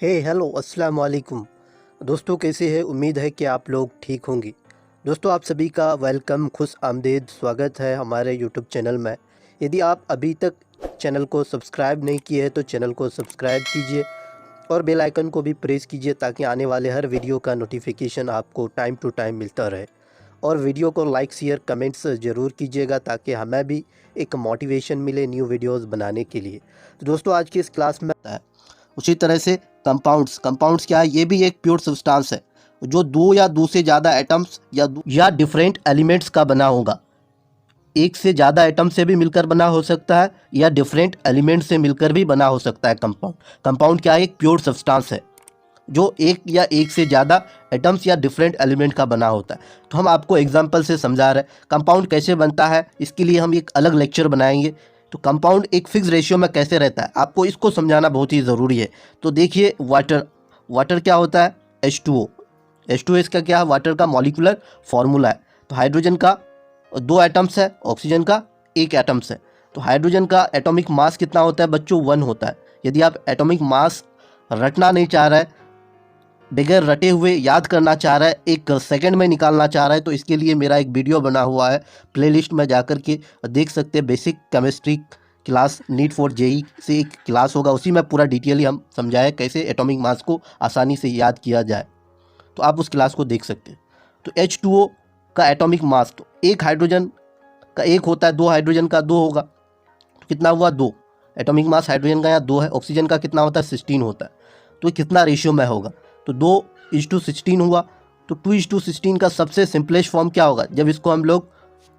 Hello अस्सलाम वालेकुम। दोस्तों कैसे हैं? उम्मीद है कि आप लोग ठीक होंगे। दोस्तों आप सभी का वेलकम, खुश आमदीद स्वागत है हमारे यूट्यूब चैनल में। यदि आप अभी तक चैनल को सब्सक्राइब नहीं किए हैं तो चैनल को सब्सक्राइब कीजिए और बेल आइकन को भी प्रेस कीजिए ताकि आने वाले हर वीडियो का नोटिफिकेशन आपको टाइम टू टाइम मिलता रहे। और वीडियो को लाइक शेयर कमेंट्स ज़रूर कीजिएगा ताकि हमें भी एक मोटिवेशन मिले न्यू वीडियोज़ बनाने के लिए। तो दोस्तों आज की इस क्लास में उसी तरह से कंपाउंड्स क्या है? ये भी एक प्योर सब्सटेंस है जो दो या दो से ज़्यादा एटम्स या डिफरेंट एलिमेंट्स का बना होगा। एक से ज़्यादा एटम से भी मिलकर बना हो सकता है या डिफरेंट एलिमेंट से मिलकर भी बना हो सकता है। कंपाउंड क्या है? एक प्योर सब्सटेंस है जो एक से ज़्यादा एटम्स या डिफरेंट एलिमेंट का बना होता है। तो हम आपको एग्जाम्पल से समझा रहे हैं कंपाउंड कैसे बनता है। इसके लिए हम एक अलग लेक्चर बनाएंगे। तो कंपाउंड एक फिक्स रेशियो में कैसे रहता है आपको इसको समझाना बहुत ही ज़रूरी है। तो देखिए वाटर क्या होता है? H2O। H2O इसका क्या है? वाटर का मॉलिक्यूलर फॉर्मूला है। तो हाइड्रोजन का 2 एटम्स है, ऑक्सीजन का 1 एटम्स है। तो हाइड्रोजन का एटॉमिक मास कितना होता है बच्चों? 1 होता है। यदि आप एटॉमिक मास रटना नहीं चाह रहे, बगैर रटे हुए याद करना चाह रहा है, एक सेकंड में निकालना चाह रहा है, तो इसके लिए मेरा एक वीडियो बना हुआ है, प्लेलिस्ट में जाकर के देख सकते हैं। Basic chemistry class NEET for JEE से एक क्लास होगा, उसी में पूरा डिटेयली हम समझाए कैसे एटॉमिक मास को आसानी से याद किया जाए। तो आप उस क्लास को देख सकते हैं। तो H2O का एटॉमिक मास, तो एक हाइड्रोजन का 1 होता है, 2 हाइड्रोजन का 2 होगा। तो कितना हुआ? 2। एटॉमिक मास हाइड्रोजन का यहाँ 2 है। ऑक्सीजन का कितना होता है? 16 होता है। तो कितना रेशियो में होगा? तो 2:16 हुआ। तो 2:16 का सबसे सिंपलेस्ट फॉर्म क्या होगा? जब इसको हम लोग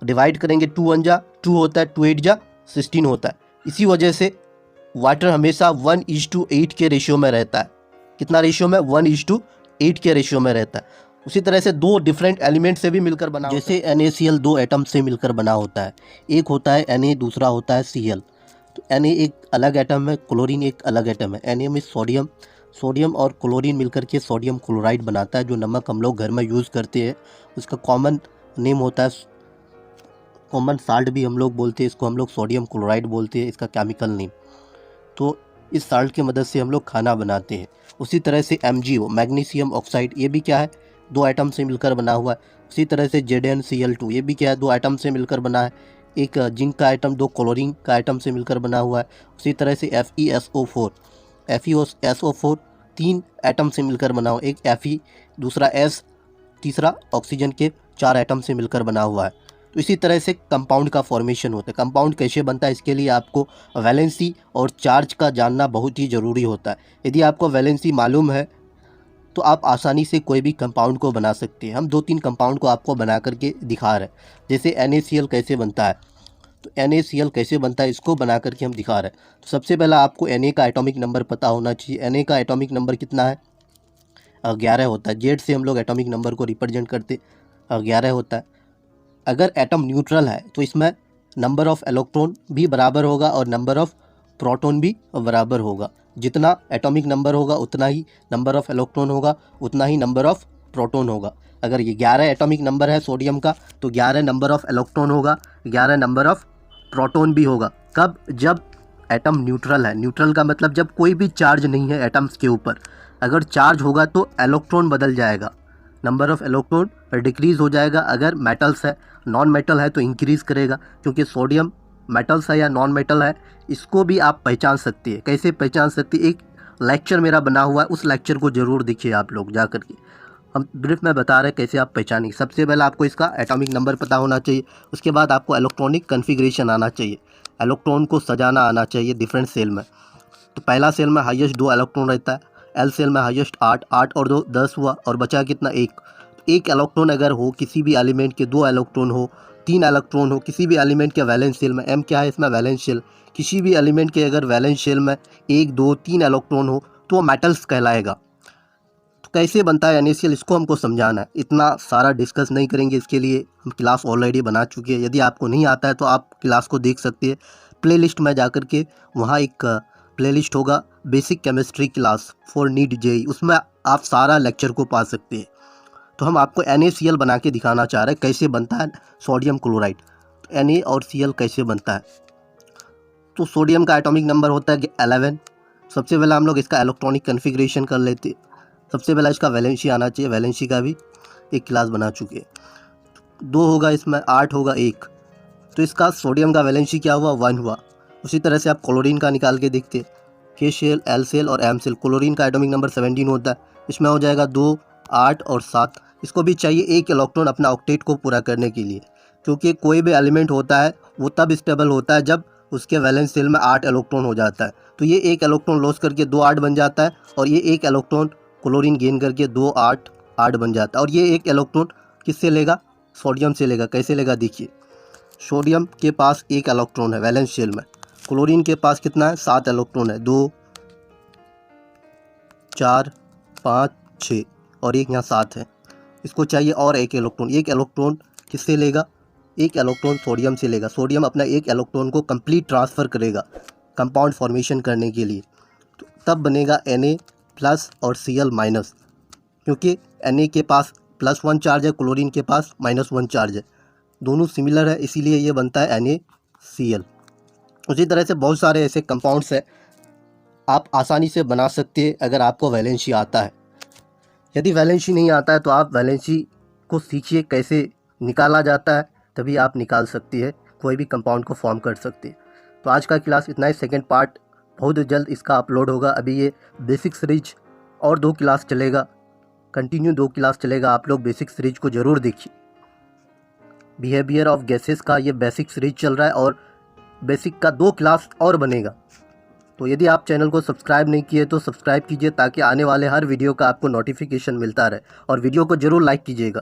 डिवाइड करेंगे, 2 1 जा 2 होता है, 2 8 जा 16 होता है। इसी वजह से वाटर हमेशा 1:8 के रेशियो में रहता है। कितना रेशियो में? 1:8 के रेशियो में रहता है। उसी तरह से 2 डिफरेंट एलिमेंट से भी मिलकर बना, जैसे NaCl 2 एटम से मिलकर बना होता है। एक होता है Na, दूसरा होता है Cl। तो Na एक अलग एटम है, क्लोरीन एक अलग एटम है। Na में सोडियम और क्लोरीन मिलकर के सोडियम क्लोराइड बनाता है, जो नमक हम लोग घर में यूज़ करते हैं। उसका कॉमन नेम होता है, कॉमन साल्ट भी हम लोग बोलते हैं इसको, हम लोग सोडियम क्लोराइड बोलते हैं इसका केमिकल नेम। तो इस साल्ट की मदद से हम लोग खाना बनाते हैं। उसी तरह से MgO मैग्नीशियम ऑक्साइड, ये भी क्या है? 2 एटम से मिलकर बना हुआ है। उसी तरह से ZnCl2, ये भी क्या है? 2 एटम से मिलकर बना है। एक जिंक का एटम 2 क्लोरीन का एटम से मिलकर बना हुआ है। उसी तरह से FeSO4 3 एटम से मिलकर बना हुआ, एक Fe, दूसरा S, तीसरा ऑक्सीजन के 4 एटम से मिलकर बना हुआ है। तो इसी तरह से कंपाउंड का फॉर्मेशन होता है। कंपाउंड कैसे बनता है इसके लिए आपको वैलेंसी और चार्ज का जानना बहुत ही ज़रूरी होता है। यदि आपको वैलेंसी मालूम है तो आप आसानी से कोई भी कंपाउंड को बना सकते हैं। हम 2-3 कंपाउंड को आपको बना करके दिखा रहे हैं। जैसे NaCl कैसे बनता है, तो NaCl कैसे बनता है इसको बना करके हम दिखा रहे हैं। तो सबसे पहला आपको Na का एटॉमिक नंबर पता होना चाहिए। Na का एटॉमिक नंबर कितना है? 11 होता है। Z से हम लोग एटॉमिक नंबर को रिप्रेजेंट करते, 11 होता है। अगर एटम न्यूट्रल है तो इसमें नंबर ऑफ़ इलेक्ट्रॉन भी बराबर होगा और नंबर ऑफ़ प्रोटॉन भी बराबर होगा। जितना एटॉमिक नंबर होगा उतना ही नंबर ऑफ़ इलेक्ट्रॉन होगा, उतना ही नंबर ऑफ़ प्रोटॉन होगा। अगर ये 11 एटॉमिक नंबर है सोडियम का, तो 11 नंबर ऑफ़ इलेक्ट्रॉन होगा, 11 नंबर ऑफ़ प्रोटॉन भी होगा। कब? जब एटम न्यूट्रल है। न्यूट्रल का मतलब जब कोई भी चार्ज नहीं है एटम्स के ऊपर। अगर चार्ज होगा तो इलेक्ट्रॉन बदल जाएगा, नंबर ऑफ़ इलेक्ट्रॉन डिक्रीज़ हो जाएगा। अगर मेटल्स है, नॉन मेटल है तो इंक्रीज़ करेगा, क्योंकि सोडियम मेटल्स है या नॉन मेटल है इसको भी आप पहचान सकते हैं। कैसे पहचान सकते हैं? एक लेक्चर मेरा बना हुआ है, उस लेक्चर को ज़रूर देखिए आप लोग जा कर के। हम ब्रीफ में बता रहे हैं कैसे आप पहचानेंगे। सबसे पहले आपको इसका एटॉमिक नंबर पता होना चाहिए। उसके बाद आपको इलेक्ट्रॉनिक कन्फिग्रेशन आना चाहिए, इलेक्ट्रॉन को सजाना आना चाहिए डिफरेंट सेल में। तो पहला सेल में हाईएस्ट 2 इलेक्ट्रॉन रहता है, L सेल में हाईएस्ट 8 और 2 10 हुआ, और बचा कितना? 1। एक इलेक्ट्रॉन अगर हो किसी भी एलिमेंट के, 2 इलेक्ट्रॉन हो, 3 इलेक्ट्रॉन हो किसी भी एलिमेंट के वैलेंस शेल में, M क्या है इसमें? Valence shell. किसी भी एलिमेंट के अगर वैलेंस शेल में 1 2 3 इलेक्ट्रॉन हो तो वो मेटल्स कहलाएगा। तो कैसे बनता है NaCl इसको हमको समझाना है। इतना सारा डिस्कस नहीं करेंगे, इसके लिए हम क्लास ऑलरेडी बना चुके हैं। यदि आपको नहीं आता है तो आप क्लास को देख सकते हैं प्लेलिस्ट में जा कर के। वहाँ एक प्लेलिस्ट होगा basic chemistry class for NEET JEE, उसमें आप सारा लेक्चर को पा सकते हैं। तो हम आपको NaCl बना के दिखाना चाह रहे हैं कैसे बनता है सोडियम क्लोराइड। तो Na और Cl कैसे बनता है? तो सोडियम का एटॉमिक नंबर होता है 11, सबसे पहले हम लोग इसका इलेक्ट्रॉनिक कन्फिग्रेशन कर लेते हैं। सबसे पहले इसका वैलेंसी आना चाहिए, वैलेंसी का भी एक क्लास बना चुके हैं। 2 होगा इसमें, 8 होगा 1, तो इसका सोडियम का वैलेंसी क्या हुआ, 1 हुआ। उसी तरह से आप क्लोरीन का निकाल के देखते हैं, के सेल, एल सेल और एम सेल। क्लोरीन का एटॉमिक नंबर 17 होता है, इसमें हो जाएगा 2, 8 और 7। इसको भी चाहिए 1 इलेक्ट्रॉन अपना ऑक्टेट को पूरा करने के लिए, क्योंकि कोई भी एलिमेंट होता है वो तब स्टेबल होता है जब उसके वैलेंस सेल में 8 इलेक्ट्रॉन हो जाता है। तो ये 1 इलेक्ट्रॉन लॉस करके 2 8 बन जाता है, और ये 1 इलेक्ट्रॉन क्लोरीन गेन करके 2 8 8 बन जाता है। और ये 1 इलेक्ट्रॉन किससे लेगा, सोडियम से लेगा। कैसे लेगा देखिए, सोडियम के पास 1 इलेक्ट्रॉन है वैलेंस शेल में, क्लोरीन के पास कितना है, 7 इलेक्ट्रॉन है, 2 4 5 6 और एक यहाँ 7 है। इसको चाहिए और 1 इलेक्ट्रॉन। 1 इलेक्ट्रॉन किससे लेगा, 1 इलेक्ट्रॉन सोडियम से लेगा। सोडियम अपना 1 इलेक्ट्रॉन को कंप्लीट ट्रांसफ़र करेगा कंपाउंड फॉर्मेशन करने के लिए, तो तब बनेगा Na+ और Cl-, क्योंकि Na के पास +1 चार्ज है, क्लोरीन के पास -1 चार्ज है, दोनों सिमिलर है, इसीलिए ये बनता है NaCl। उसी तरह से बहुत सारे ऐसे कंपाउंड्स हैं आप आसानी से बना सकते हैं अगर आपको वैलेंसी आता है। यदि वैलेंसी नहीं आता है तो आप वैलेंसी को सीखिए कैसे निकाला जाता है, तभी आप निकाल सकती है, कोई भी कंपाउंड को फॉर्म कर सकते हैं। तो आज का क्लास इतना ही। सेकंड पार्ट बहुत जल्द इसका अपलोड होगा। अभी ये बेसिक सीरीज और 2 क्लास चलेगा, कंटिन्यू 2 क्लास चलेगा। आप लोग बेसिक सीरीज को ज़रूर देखिए। बिहेवियर ऑफ गैसेस का ये बेसिक सीरीज चल रहा है और बेसिक का 2 क्लास और बनेगा। तो यदि आप चैनल को सब्सक्राइब नहीं किए तो सब्सक्राइब कीजिए, ताकि आने वाले हर वीडियो का आपको नोटिफिकेशन मिलता रहे, और वीडियो को ज़रूर लाइक कीजिएगा।